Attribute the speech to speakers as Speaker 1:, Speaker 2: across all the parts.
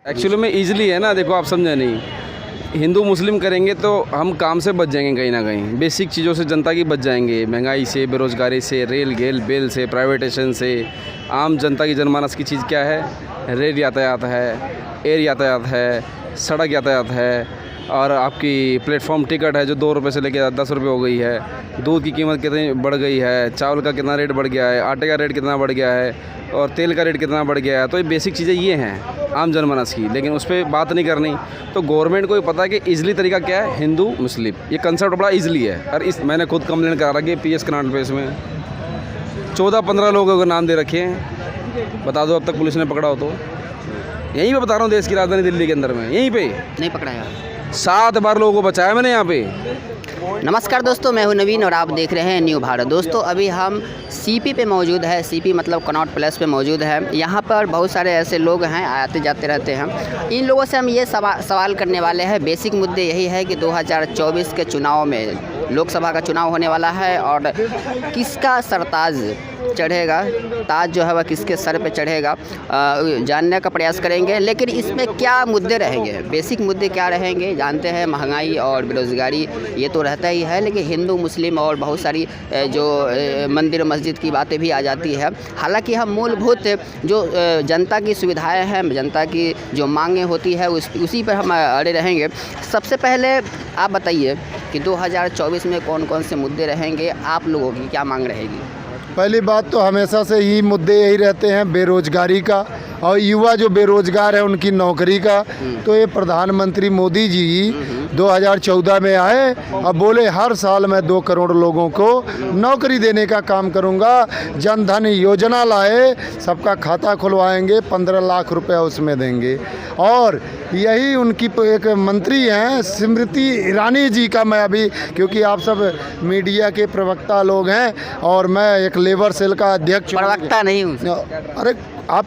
Speaker 1: Actually में easily है ना, देखो आप समझे नहीं, हिंदू मुस्लिम करेंगे तो हम काम से बच जाएंगे, कहीं ना कहीं बेसिक चीज़ों से जनता की बच जाएंगे, महंगाई से, बेरोज़गारी से, रेल गेल बिल से, प्राइवेटेशन से। आम जनता की जनमानस की चीज़ क्या है? रेल यातायात है, एयर यातायात है, सड़क यातायात है, और आपकी प्लेटफॉर्म टिकट है जो 2 रुपये से लेकर 10 रुपये हो गई है। दूध की कीमत कितनी बढ़ गई है, चावल का कितना रेट बढ़ गया है, आटे का रेट कितना बढ़ गया है, और तेल का रेट कितना बढ़ गया है। तो ये बेसिक चीज़ें ये हैं आम जनमानस की, लेकिन उस पर बात नहीं करनी। तो गवर्नमेंट को भी पता है कि ईजिली तरीका क्या है, हिंदू मुस्लिम, ये कंसेप्ट बड़ा ईजिली है। और मैंने खुद कंप्लेंट करा रखी है PS कनाट पे, इसमें 14-15 लोगों के नाम दे रखे हैं। बता दो अब तक पुलिस ने पकड़ा हो तो? यहीं पे बता रहा हूँ, देश की राजधानी दिल्ली के अंदर में, यहीं पे
Speaker 2: नहीं पकड़ाया।
Speaker 1: 7 बार लोगों को बचाया मैंने यहाँ पे।
Speaker 2: नमस्कार दोस्तों, मैं हूं नवीन और आप देख रहे हैं न्यू भारत। दोस्तों अभी हम CP पे मौजूद है, CP मतलब कनॉट प्लेस पे मौजूद है। यहाँ पर बहुत सारे ऐसे लोग हैं, आते जाते रहते हैं। इन लोगों से हम ये सवाल करने वाले हैं। बेसिक मुद्दे यही है कि 2024 के चुनाव में, लोकसभा का चुनाव होने वाला है, और किसका सरताज चढ़ेगा, ताज जो है वह किसके सर पे चढ़ेगा, जानने का प्रयास करेंगे। लेकिन इसमें क्या मुद्दे रहेंगे, बेसिक मुद्दे क्या रहेंगे? जानते हैं महंगाई और बेरोज़गारी ये तो रहता ही है, लेकिन हिंदू मुस्लिम और बहुत सारी जो मंदिर मस्जिद की बातें भी आ जाती है। हालांकि हम मूलभूत जो जनता की सुविधाएं हैं, जनता की जो मांगें होती है उसी पर हम अड़े रहेंगे। सबसे पहले आप बताइए कि 2024 में कौन कौन से मुद्दे रहेंगे, आप लोगों की क्या मांग रहेगी?
Speaker 3: पहली बात तो हमेशा से ही मुद्दे यही रहते हैं बेरोजगारी का, और युवा जो बेरोजगार है उनकी नौकरी का। तो ये प्रधानमंत्री मोदी जी 2014 में आए और बोले हर साल मैं 2 करोड़ लोगों को नौकरी देने का काम करूंगा। जन धन योजना लाए, सबका खाता खुलवाएंगे, 15 लाख रुपए उसमें देंगे। और यही उनकी एक मंत्री हैं स्मृति ईरानी जी का, मैं अभी, क्योंकि आप सब मीडिया के प्रवक्ता लोग हैं और मैं एक लेबर सेल का अध्यक्ष।
Speaker 2: प्रवक्ता नहीं हूँ।
Speaker 3: अरे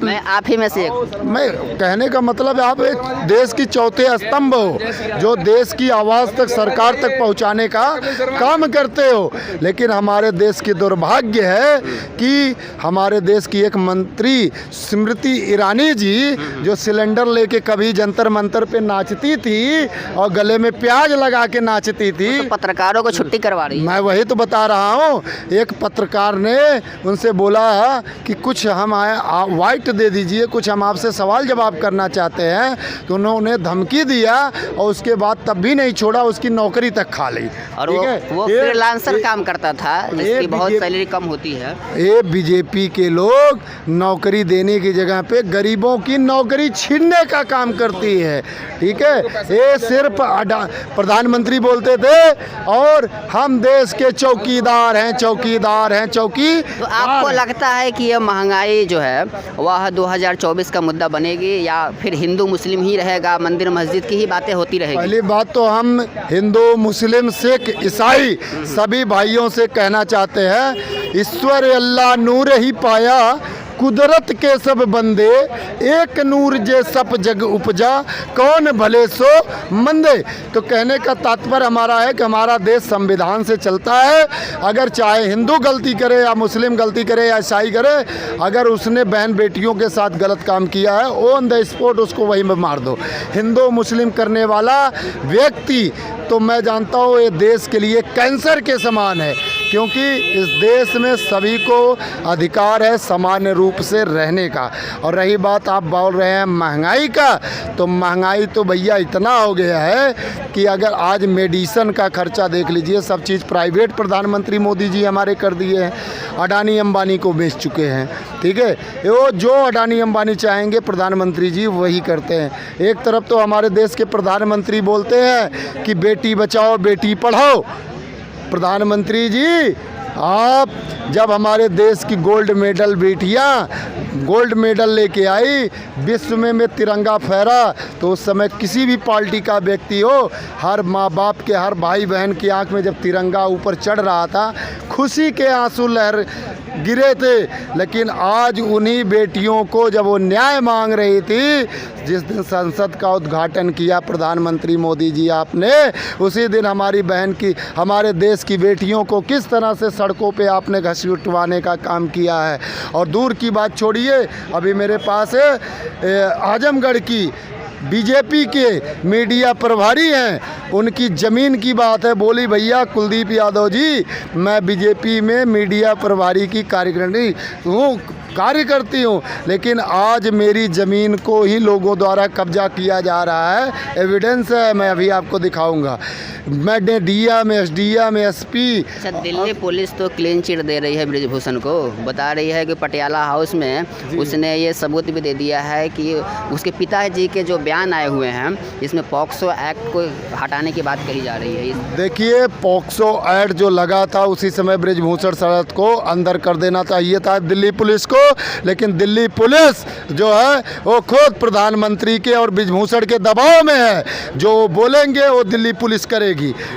Speaker 2: मैं आप ही में से एक।
Speaker 3: मैं कहने का मतलब आप एक देश की चौथे स्तंभ हो, जो देश की आवाज़ तक, सरकार तक पहुंचाने का काम करते हो। लेकिन हमारे देश की दुर्भाग्य है कि हमारे देश की एक मंत्री स्मृति ईरानी जी, जो सिलेंडर लेके कभी जंतर मंतर पे नाचती थी और गले में प्याज लगा के नाचती थी,
Speaker 2: तो पत्रकारों को छुट्टी करवा रही है।
Speaker 3: मैं वही तो बता रहा हूँ। एक पत्रकार ने उनसे बोला कि कुछ हम वाइट दे दीजिए, कुछ हम आपसे सवाल जवाब करना चाहते हैं, तो उन्होंने धमकी दिया और उसके बाद तब भी नहीं छोड़ा, उसकी नौकरी तक खा ली।
Speaker 2: और वो फ्रीलांसर काम करता था, जिसकी बहुत सैलरी कम होती है।
Speaker 3: ये बीजेपी के लोग नौकरी देने की जगह पे गरीबों की नौकरी छीनने का काम करती है, ठीक है। ये सिर्फ प्रधानमंत्री बोलते थे और हम देश के चौकीदार हैं, चौकीदार हैं, चौकी।
Speaker 2: तो आपको लगता है कि ये महंगाई जो है वह 2024 का मुद्दा बनेगी, या फिर हिंदू मुस्लिम ही रहेगा, मंदिर मस्जिद की ही बातें होती रहेगी?
Speaker 3: पहली बात तो हम हिंदू मुस्लिम सिख ईसाई सभी भाइयों से कहना चाहते हैं, ईश्वर अल्लाह नूर ही पाया, कुदरत के सब बंदे, एक नूर जे सब जग उपजा, कौन भले सो मंदे। तो कहने का तात्पर्य हमारा है कि हमारा देश संविधान से चलता है। अगर चाहे हिंदू गलती करे या मुस्लिम गलती करे या ईसाई करे, अगर उसने बहन बेटियों के साथ गलत काम किया है, ऑन द स्पॉट उसको वहीं में मार दो। हिंदू मुस्लिम करने वाला व्यक्ति तो मैं जानता हूँ ये देश के लिए कैंसर के समान है, क्योंकि इस देश में सभी को अधिकार है सामान्य रूप से रहने का। और रही बात आप बोल रहे हैं महंगाई का, तो महंगाई तो भैया इतना हो गया है कि अगर आज मेडिसिन का खर्चा देख लीजिए, सब चीज़ प्राइवेट प्रधानमंत्री मोदी जी हमारे कर दिए हैं, अडानी अंबानी को बेच चुके हैं, ठीक है। वो जो अडानी अंबानी चाहेंगे प्रधानमंत्री जी वही करते हैं। एक तरफ तो हमारे देश के प्रधानमंत्री बोलते हैं कि बेटी बचाओ बेटी पढ़ाओ। प्रधानमंत्री जी, आप जब हमारे देश की गोल्ड मेडल बेटियां गोल्ड मेडल लेके आई, विश्व में तिरंगा फहरा, तो उस समय किसी भी पार्टी का व्यक्ति हो, हर माँ बाप के, हर भाई बहन की आंख में जब तिरंगा ऊपर चढ़ रहा था, खुशी के आंसू लहर गिरे थे। लेकिन आज उन्हीं बेटियों को जब वो न्याय मांग रही थी, जिस दिन संसद का उद्घाटन किया प्रधानमंत्री मोदी जी आपने, उसी दिन हमारी बहन की, हमारे देश की बेटियों को किस तरह से सड़कों पे आपने घसीटवाने का काम किया है। और दूर की बात छोड़िए, अभी मेरे पास है आजमगढ़ की बीजेपी के मीडिया प्रभारी हैं, उनकी ज़मीन की बात है। बोली भैया कुलदीप यादव जी, मैं बीजेपी में मीडिया प्रभारी की कार्यकारिणी हूँ, कार्य करती हूँ, लेकिन आज मेरी ज़मीन को ही लोगों द्वारा कब्जा किया जा रहा है। एविडेंस है, मैं अभी आपको दिखाऊंगा। मैंने डीएम, एसडीएम, एसपी।
Speaker 2: अच्छा, दिल्ली पुलिस तो क्लीन चिट दे रही है ब्रिजभूषण को, बता रही है कि पटियाला हाउस में उसने ये सबूत भी दे दिया है कि उसके पिताजी के जो बयान आए हुए हैं इसमें पॉक्सो एक्ट को हटाने की बात कही जा रही है।
Speaker 3: देखिए, पॉक्सो एक्ट जो लगा था उसी समय ब्रिजभूषण शरद को अंदर कर देना चाहिए था दिल्ली पुलिस को, लेकिन दिल्ली पुलिस जो है वो खुद प्रधानमंत्री के और ब्रिजभूषण के दबाव में है। जो बोलेंगे वो दिल्ली पुलिस करेगी।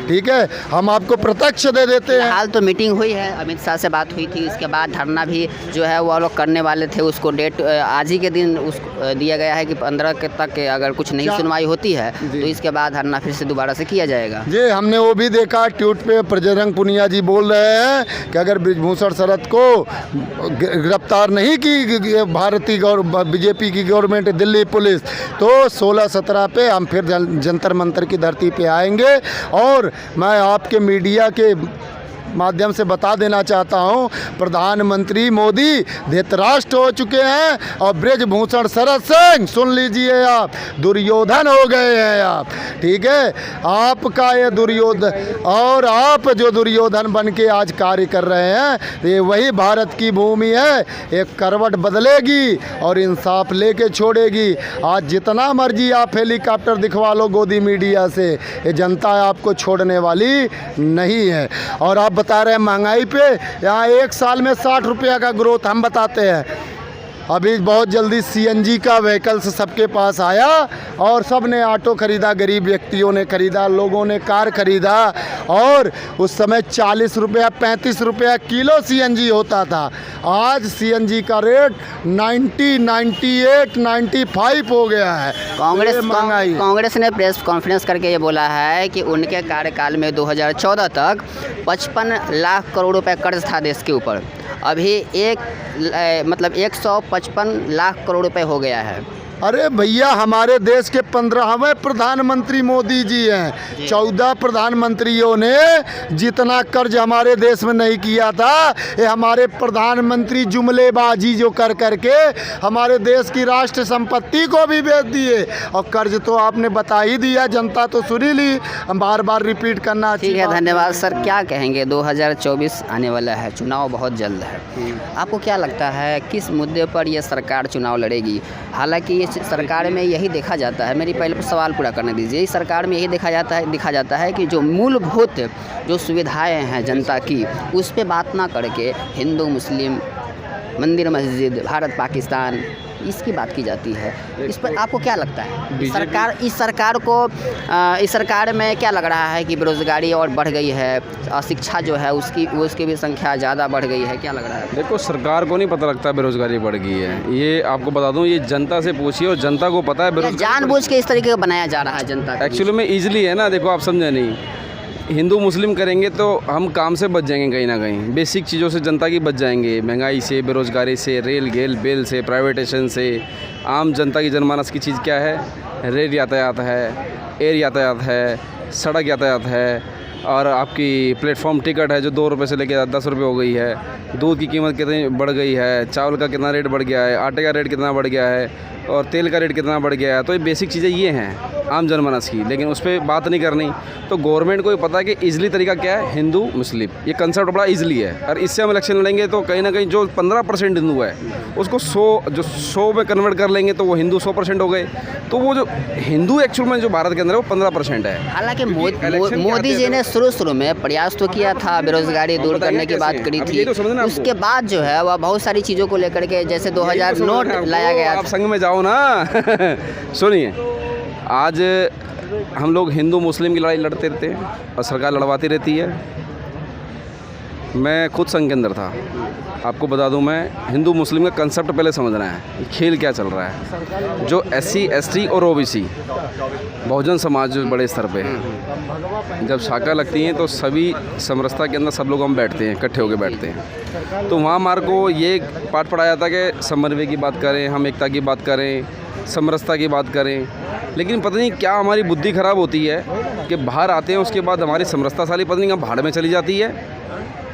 Speaker 3: ठीक है, हम आपको प्रत्यक्ष दे देते हैं।
Speaker 2: हाल तो मीटिंग हुई है, अमित शाह से बात हुई थी, इसके बाद धरना भी जो है वो लोग करने वाले थे। उसको डेट आज ही के दिन उसको दिया गया है कि 15 के तक अगर कुछ नहीं सुनवाई होती है तो इसके बाद धरना फिर से दोबारा से किया जाएगा।
Speaker 3: जी, हमने वो भी देखा ट्वीट पे, बजरंग पुनिया जी बोल रहे हैं कि अगर ब्रिजभूषण शरद को गिरफ्तार नहीं की भारतीय बीजेपी की गवर्नमेंट, दिल्ली पुलिस, तो 16-17 पे हम फिर जंतर मंतर की धरती पे आएंगे। और मैं आपके मीडिया के माध्यम से बता देना चाहता हूं, प्रधानमंत्री मोदी धृतराष्ट्र हो चुके हैं और ब्रिजभूषण शरद सिंह, सुन लीजिए आप, दुर्योधन हो गए हैं आप। ठीक है, आपका ये दुर्योधन, और आप जो दुर्योधन बन के आज कार्य कर रहे हैं, ये वही भारत की भूमि है, एक करवट बदलेगी और इंसाफ लेके छोड़ेगी। आज जितना मर्जी आप हेलीकॉप्टर दिखवा लो गोदी मीडिया से, ये जनता आपको छोड़ने वाली नहीं है। और आप बता रहे हैं महंगाई पे, यहाँ 1 साल में 60 रुपया का ग्रोथ हम बताते हैं। अभी बहुत जल्दी सीएनजी का व्हीकल्स सबके पास आया और सब ने ऑटो खरीदा, गरीब व्यक्तियों ने खरीदा, लोगों ने कार खरीदा। और उस समय 40 रुपया 35 रुपया किलो सीएनजी होता था। आज सीएनजी का रेट 90, 98, 95 हो गया है।
Speaker 2: कांग्रेस ने प्रेस कॉन्फ्रेंस करके ये बोला है कि उनके कार्यकाल में 2014 तक 55 लाख करोड़ रुपए कर्ज था देश के ऊपर, अभी 155 लाख करोड़ रुपए हो गया है।
Speaker 3: अरे भैया, हमारे देश के 15वें प्रधानमंत्री मोदी जी हैं। 14 प्रधानमंत्रियों ने जितना कर्ज हमारे देश में नहीं किया था, ये हमारे प्रधानमंत्री जुमलेबाजी जो कर करके हमारे देश की राष्ट्र संपत्ति को भी बेच दिए। और कर्ज तो आपने बता ही दिया, जनता तो सुन ही ली, हम बार बार रिपीट करना।
Speaker 2: ठीक है, धन्यवाद सर। क्या कहेंगे, 2024 आने वाला है, चुनाव बहुत जल्द है, आपको क्या लगता है किस मुद्दे पर यह सरकार चुनाव लड़ेगी? हालांकि सरकार में यही देखा जाता है, मेरी पहले सवाल पूरा करने दीजिए। इस सरकार में यही देखा जाता है कि जो मूलभूत जो सुविधाएं हैं जनता की, उस पे बात ना करके हिंदू मुस्लिम, मंदिर मस्जिद, भारत पाकिस्तान, इसकी बात की जाती है। इस पर आपको क्या लगता है? इस सरकार में क्या लग रहा है कि बेरोज़गारी और बढ़ गई है, शिक्षा जो है उसकी भी संख्या ज़्यादा बढ़ गई है, क्या लग रहा है?
Speaker 1: देखो, सरकार को नहीं पता लगता बेरोज़गारी बढ़ गई है। ये आपको बता दूं, ये जनता से पूछिए और जनता को पता है बेरोज़गारी
Speaker 2: जानबूझ के इस तरीके का बनाया जा रहा है जनता।
Speaker 1: एक्चुअली में ईजिली है ना, देखो आप समझे नहीं, हिंदू मुस्लिम करेंगे तो हम काम से बच जाएंगे, कहीं ना कहीं बेसिक चीज़ों से जनता की बच जाएंगे, महंगाई से, बेरोज़गारी से, रेल गेल बिल से, प्राइवेटेशन से। आम जनता की जनमानस की चीज़ क्या है? रेल यातायात है, एयर यातायात है, सड़क यातायात है, और आपकी प्लेटफॉर्म टिकट है जो 2 रुपये से लेकर 10 रुपये हो गई है। दूध की कीमत कितनी बढ़ गई है, चावल का कितना रेट बढ़ गया है, आटे का रेट कितना बढ़ गया है, और तेल का रेट कितना बढ़ गया है। तो ये बेसिक चीज़ें ये हैं आम जनमानस की, लेकिन उस पर बात नहीं करनी। तो गवर्नमेंट को ये पता है कि ईजिली तरीका क्या है, हिंदू मुस्लिम, ये कंसेप्ट बड़ा ईजिली है। और इससे हम इलेक्शन लड़ेंगे तो कहीं ना कहीं जो 15% हिंदू है उसको 100 में कन्वर्ट कर लेंगे तो वो हिंदू 100% हो गए। तो वो जो हिंदू एक्चुअल में जो भारत के अंदर है वो 15% है।
Speaker 2: हालांकि मोदी जी ने शुरू में प्रयास तो किया था, बेरोजगारी दूर करने की बात करी थी, उसके बाद जो है वह बहुत सारी चीज़ों को लेकर के, जैसे 2000 नोट लाया गया।
Speaker 1: आप संग में जाओ ना। सुनिए, आज हम लोग हिंदू मुस्लिम की लड़ाई लड़ते रहते हैं और सरकार लड़वाती रहती है। मैं खुद संघ के अंदर था, आपको बता दूं, मैं हिंदू मुस्लिम का कंसेप्ट पहले समझना है, खेल क्या चल रहा है। जो SC ST और OBC बहुजन समाज जो बड़े स्तर पे हैं, जब शाखा लगती हैं तो सभी समरसता के अंदर सब लोग हम बैठते हैं, इकट्ठे होकर बैठते हैं। तो वहाँ हमारे को ये पाठ पढ़ाया था कि समन्वय की बात करें, हम एकता की बात करें, समरसता की बात करें, लेकिन पता नहीं क्या हमारी बुद्धि ख़राब होती है कि बाहर आते हैं उसके बाद हमारी समरसता साली पता नहीं कहाँ भाड़ में चली जाती है।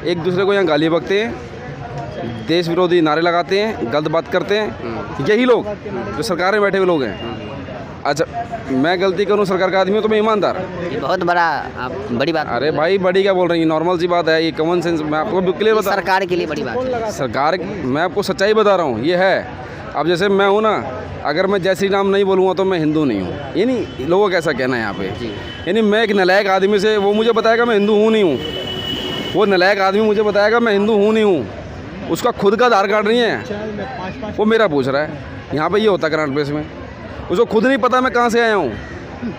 Speaker 1: एक दूसरे को यहाँ गाली बकते हैं, देश विरोधी नारे लगाते हैं, गलत बात करते हैं, यही लोग जो सरकार में बैठे हुए लोग हैं। अच्छा, मैं गलती करूँ सरकार का आदमी हूँ तो मैं ईमानदार।
Speaker 2: ये बहुत बड़ा आप बड़ी बात।
Speaker 1: अरे भाई बड़ी क्या बोल रही है, नॉर्मल सी बात है, ये कॉमन सेंस। मैं आपको क्लियर बता,
Speaker 2: सरकार के लिए बड़ी बात है।
Speaker 1: सरकार, मैं आपको सच्चाई बता रहा हूँ, ये है। अब जैसे मैं हूँ ना, अगर मैं जय श्री राम नहीं बोलूँगा तो मैं हिंदू नहीं हूँ, यानी लोगों का ऐसा कहना है यहाँ पे। यानी मैं एक नलायक आदमी से, वो मुझे बताएगा मैं हिंदू हूँ नहीं हूँ, वो नलायक आदमी मुझे बताएगा मैं हिंदू हूँ नहीं हूँ, उसका खुद का आधार कार्ड नहीं है, वो मेरा पूछ रहा है। यहाँ पे ये होता है कर्नाटक प्लेस में, उसको खुद नहीं पता मैं कहाँ से आया हूँ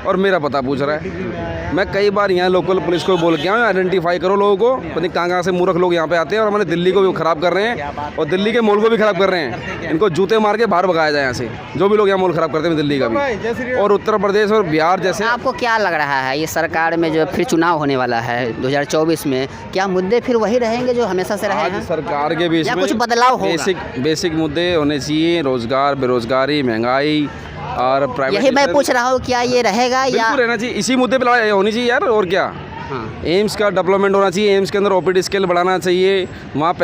Speaker 1: और मेरा पता पूछ रहा है। मैं कई बार यहाँ लोकल पुलिस को बोल के आया हूँ, आइडेंटिफाई करो लोगों को, पता नहीं कहाँ से मूर्ख लोग यहाँ पे आते हैं और हमारे दिल्ली को भी ख़राब कर रहे हैं और दिल्ली के मॉल को भी ख़राब कर रहे हैं। इनको जूते मार के बाहर भगाया जाए यहाँ से, जो भी लोग यहाँ मॉल ख़राब करते हैं दिल्ली का भी। और उत्तर प्रदेश और बिहार जैसे।
Speaker 2: आपको क्या लग रहा है ये सरकार में जो फिर चुनाव होने वाला है 2024 में, क्या मुद्दे फिर वही रहेंगे जो हमेशा से रहे हैं?
Speaker 1: सरकार के बीच में
Speaker 2: कुछ बदलाव होगा?
Speaker 1: बेसिक मुद्दे होने चाहिए, रोजगार, बेरोजगारी, महंगाई और प्राइवेट।
Speaker 2: यही मैं पूछ रहा हूँ, क्या ये रहेगा या
Speaker 1: रहना चाहिए? इसी मुद्दे पे लड़ाई होनी चाहिए यार, और क्या।
Speaker 2: हाँ।
Speaker 1: एम्स का डेवलपमेंट होना चाहिए, एम्स के अंदर ओपीडी स्केल बढ़ाना चाहिए, वहाँ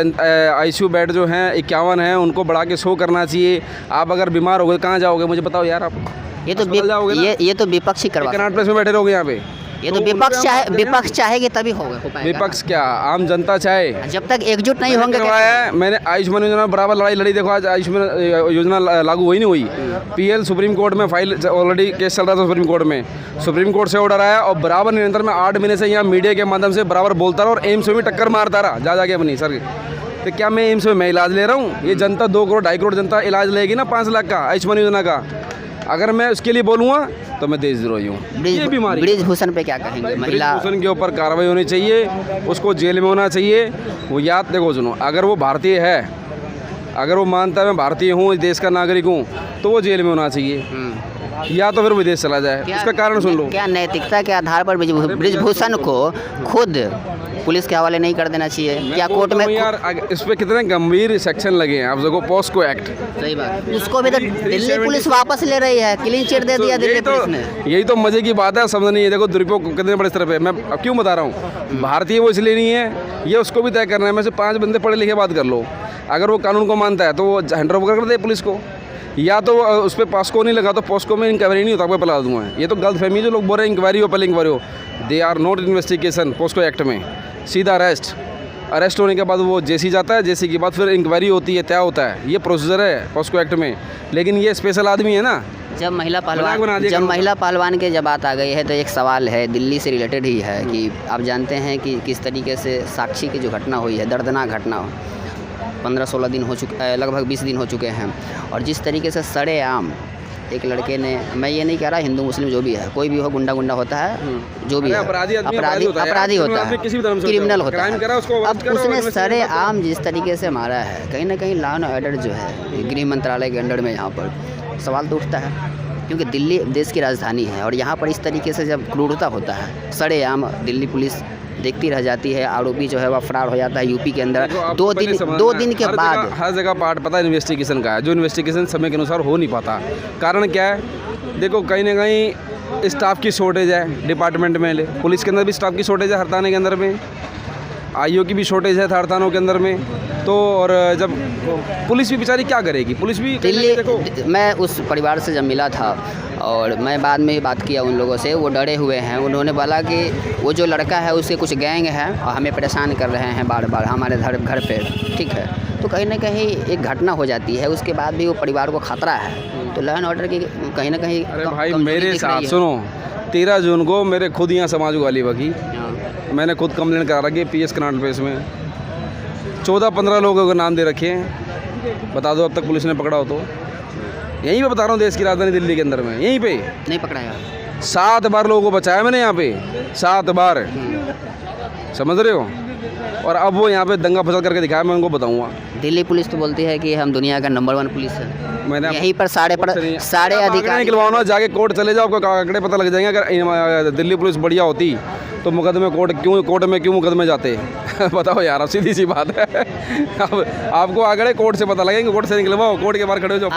Speaker 1: आईसीयू बेड जो हैं 51 हैं उनको बढ़ा के 100 करना चाहिए। आप अगर बीमार हो गए कहाँ जाओगे मुझे बताओ यार आप?
Speaker 2: ये तो विपक्ष ही करवा,
Speaker 1: कर्नाटक प्लेस में बैठे रहोगे यहाँ पे।
Speaker 2: ये तो विपक्ष चाहेगी तभी हो पाएगा।
Speaker 1: विपक्ष क्या, आम जनता चाहे,
Speaker 2: जब तक एकजुट नहीं होंगे।
Speaker 1: मैंने आयुष्मान योजना बराबर लड़ाई लड़ी, देखो आज आयुष्मान योजना लागू हुई नहीं हुई। पीएल सुप्रीम कोर्ट में फाइल ऑलरेडी केस चल रहा था सुप्रीम कोर्ट में, सुप्रीम कोर्ट से ऑर्डर आया और बराबर निरंतर में 8 महीने से यहाँ मीडिया के माध्यम से बराबर बोलता रहा और एम्स में भी टक्कर मारता रहा जा जाके अपनी। सर तो क्या मैं एम्स में मैं इलाज ले रहा हूँ? ये जनता 2 करोड़ 2.5 करोड़ जनता इलाज लेगी ना 5 लाख का आयुष्मान योजना का। अगर मैं उसके लिए बोलूँगा तो मैं देशद्रोही हूँ। ये बीमारी
Speaker 2: ब्रिजभूषण पे क्या कहेंगे? महिला
Speaker 1: ब्रिजभूषण के ऊपर कार्रवाई होनी चाहिए, उसको जेल में होना चाहिए। वो याद देखो, सुनो, अगर वो भारतीय है, अगर वो मानता है मैं भारतीय हूँ, देश का नागरिक हूँ, तो वो जेल में होना चाहिए या तो फिर विदेश चला जाए। उसका कारण सुन लो।
Speaker 2: क्या नैतिकता के आधार पर ब्रिजभूषण को खुद पुलिस के हवाले नहीं कर देना चाहिए? क्या कोर्ट में
Speaker 1: यार इस पे कितने गंभीर सेक्शन लगे हैं आप देखो, पॉस्को एक्ट।
Speaker 2: सही बात, उसको भी तो दिल्ली पुलिस वापस ले रही है, क्लीन चिट दे दिया दिल्ली पुलिस ने।
Speaker 1: यही तो मजे की बात है, समझ नहीं है। देखो दुरुपयोग कितने बड़े स्तर पे। मैं अब क्यों बता रहा हूँ, भारतीय वो इसलिए नहीं है, ये उसको भी तय करना है। में से 5 बंदे पढ़े लिखे बात कर लो, अगर वो कानून को मानता है तो वो हैंड ओवर कर दे पुलिस को, या तो उस पर पॉस्को नहीं लगा तो पॉस्को में इंक्वायरी नहीं होता, आपको बता दूँगा। ये तो गलत फहमी, जो लोग बोल रहे हैं इंक्वायरी हो, पहले इंक्वायरी हो, they are not investigation. POCSO act में सीधा अरेस्ट होने के बाद वो जेसी जाता है, जेसी के बाद फिर इंक्वायरी होती है, तय होता है। ये प्रोसीजर है पॉस्को एक्ट में। लेकिन ये स्पेशल आदमी है ना।
Speaker 2: जब महिला पहलवान के जब बात आ गई है तो एक सवाल है, दिल्ली से रिलेटेड ही है कि आप जानते हैं कि किस तरीके से साक्षी की जो घटना हुई है, दर्दनाक घटना, 15-16 दिन हो चुके, लगभग 20 दिन हो चुके हैं, और जिस तरीके से सरेआम एक लड़के ने, मैं ये नहीं कह रहा हिंदू मुस्लिम जो भी है, कोई भी हो, गुंडा होता है, जो भी है अपराधी होता है, क्रिमिनल होता है। अब उसने सरेआम जिस तरीके से मारा है, कहीं ना कहीं लॉ एंड ऑर्डर जो है गृह मंत्रालय के अंडर में, यहाँ पर सवाल तो उठता है, क्योंकि दिल्ली देश की राजधानी है और यहाँ पर इस तरीके से जब क्रूरता होता है, सरेआम दिल्ली पुलिस देखती रह जाती है, आरोपी जो है वह फरार हो जाता है यूपी के अंदर। 2 दिन के बाद
Speaker 1: हर जगह पार्ट पता है इन्वेस्टिगेशन का है, जो इन्वेस्टिगेशन समय के अनुसार हो नहीं पाता। कारण क्या है? देखो कहीं ना कहीं स्टाफ की शॉर्टेज है डिपार्टमेंट में, पुलिस के अंदर भी स्टाफ की शॉर्टेज है, हर थाने के अंदर में आईओ की भी शॉर्टेज है, हर थानों के अंदर में। तो और जब पुलिस भी बेचारी क्या करेगी, पुलिस भी
Speaker 2: दिल्ली। मैं उस परिवार से जब मिला था और मैं बाद में बात किया उन लोगों से, वो डरे हुए हैं। उन्होंने बोला कि वो जो लड़का है उससे कुछ गैंग है और हमें परेशान कर रहे हैं बार बार हमारे घर पे, ठीक है। तो कहीं ना कहीं एक घटना हो जाती है, उसके बाद भी वो परिवार को खतरा है, तो लॉ एंड ऑर्डर की कहीं ना कहीं।
Speaker 1: अरे भाई मेरे साथ सुनो, 13 जून को मेरे खुद यहाँ समाज वाली बगी, मैंने खुद कंप्लेंट करा रखी है पीएस कर्नाटक प्लेस में। 14-15 लोगों के नाम दे रखे हैं, बता दो अब तक पुलिस ने पकड़ा हो तो। यहीं पे बता रहा हूँ, देश की राजधानी दिल्ली के अंदर में, यहीं पे
Speaker 2: नहीं पकड़ाया।
Speaker 1: 7 बार लोगों को बचाया मैंने यहाँ पे, 7 बार, समझ रहे हो। और अब वो यहाँ पे दंगा फसाद करके दिखाया, मैं उनको बताऊँगा।
Speaker 2: दिल्ली पुलिस तो बोलती है कि हम दुनिया का नंबर 1 पुलिस है। मैंने यहीं पर सारे अधिकारी
Speaker 1: निकलवाओ ना, जाके कोर्ट चले जाओ, आपको आंकड़े पता लग जाएंगे। अगर दिल्ली पुलिस बढ़िया होती तो मुकदमे कोर्ट में क्यों मुकदमे जाते बताओ यार, अब सीधी सी बात है। अब आपको आगे कोर्ट से पता लगेगा, कोर्ट से निकलवाओ, कोर्ट के बाहर खड़े हो जाओ।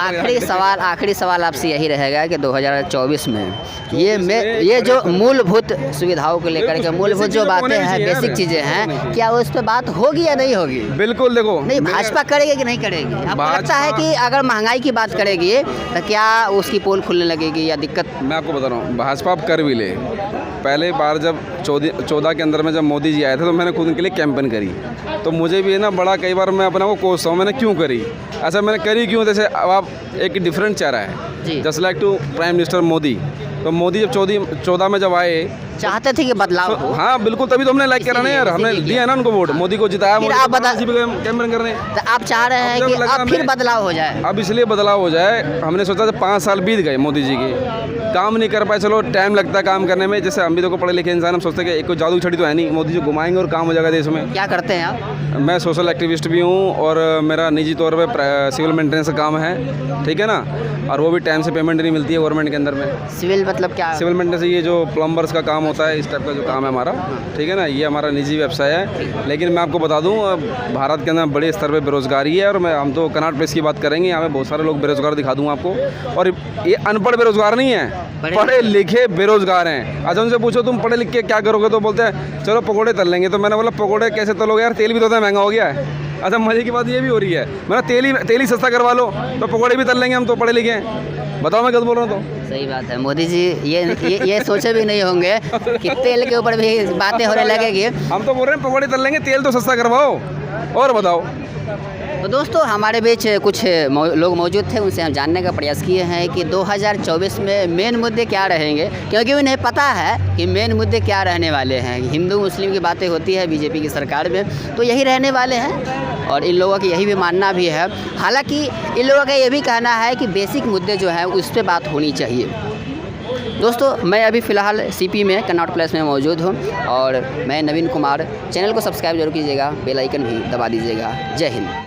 Speaker 2: आखिरी सवाल आपसे यही रहेगा कि 2024 में ये जो मूलभूत सुविधाओं को लेकर के मूलभूत जो बातें हैं, बेसिक चीज़ें हैं, क्या उस पर बात होगी या नहीं होगी?
Speaker 1: बिल्कुल, देखो
Speaker 2: नहीं, भाजपा करेगी कि नहीं करेगी? आपको लगता है कि अगर महंगाई की बात करेगी तो क्या उसकी पोल खुलने लगेगी या दिक्कत?
Speaker 1: मैं आपको बता रहा हूँ, भाजपा आप कर भी ले। पहले बार जब 14 के अंदर में जब मोदी जी आए थे तो मैंने खुद उनके लिए कैंपेन करी, तो मुझे भी है ना बड़ा कई बार मैं अपना को कोसता हूँ, मैंने क्यों करी, ऐसा मैंने करी क्यों? जैसे अब आप एक डिफरेंट चेहरा है, just like to prime minister Modi. तो मोदी जब 14 में जब आए,
Speaker 2: चाहते थे कि बदलाव हो।
Speaker 1: हाँ बिल्कुल, तभी तो हमने लाइक करा ना यार, हमने दिया ना उनको वोट, मोदी को जिताया,
Speaker 2: फिर आप
Speaker 1: कैंपेन कर रहे हैं।
Speaker 2: तो आप चाह रहे हैं कि अब फिर बदलाव हो जाए?
Speaker 1: अब इसलिए बदलाव हो जाए, हमने सोचा था 5 साल बीत गए मोदी जी के, काम नहीं कर पाए, चलो टाइम लगता है काम करने में। जैसे हम भी देखो पढ़े लिखे इंसान, हम सोचते हैं कि एक कोई जादू छड़ी तो है नहीं, मोदी जी घुमाएंगे और काम हो जाएगा देश में।
Speaker 2: क्या करते हैं आप?
Speaker 1: मैं सोशल एक्टिविस्ट भी हूँ और मेरा निजी तौर पे सिविल मेंटेनेंस का काम है, ठीक है ना, और वो भी टाइम से पेमेंट नहीं मिलती है गवर्नमेंट के अंदर में।
Speaker 2: सिविल मतलब क्या?
Speaker 1: सिविल मेंटेनेंस ये जो प्लम्बर्स का काम होता है, इस टाइप का जो काम है हमारा, ठीक है ना, ये हमारा निजी व्यवसाय है। लेकिन मैं आपको बता दूं, भारत के अंदर बड़े स्तर पे बेरोजगारी है, और हम तो कनॉट प्लेस की बात करेंगे, यहाँ पे बहुत सारे लोग बेरोजगार दिखा दूंगा आपको। और ये अनपढ़ बेरोजगार नहीं है, पढ़े लिखे बेरोजगार हैं। अच्छा उनसे पूछो तुम पढ़े लिख के क्या करोगे, तो बोलते हैं चलो पकौड़े तल लेंगे। तो मैंने बोला पकौड़े कैसे तलोगे यार, तेल भी तो महंगा हो गया है। अच्छा मजे की बात ये भी हो रही है, मैंने तेल ही सस्ता करवा लो तो पकौड़े भी तल लेंगे, हम तो पढ़े लिखे हैं। बताओ मैं गलत बोल रहा हूँ? तो
Speaker 2: सही बात है, मोदी जी ये सोचे भी नहीं होंगे कि तेल के ऊपर भी बातें होने लगेगी।
Speaker 1: हम तो बोल रहे हैं पकौड़े तल लेंगे, तेल तो सस्ता करवाओ। और बताओ।
Speaker 2: तो दोस्तों हमारे बीच कुछ लोग मौजूद थे, उनसे हम जानने का प्रयास किए हैं कि 2024 में मेन मुद्दे क्या रहेंगे, क्योंकि उन्हें पता है कि मेन मुद्दे क्या रहने वाले हैं। हिंदू मुस्लिम की बातें होती है बीजेपी की सरकार में, तो यही रहने वाले हैं, और इन लोगों की यही भी मानना भी है। हालांकि इन लोगों का ये भी कहना है कि बेसिक मुद्दे जो हैं उस पर बात होनी चाहिए। दोस्तों मैं अभी फ़िलहाल सीपी में कनॉट प्लेस में मौजूद हूँ, और मैं नवीन कुमार। चैनल को सब्सक्राइब जरूर कीजिएगा, बेल आइकन भी दबा दीजिएगा। जय हिंद।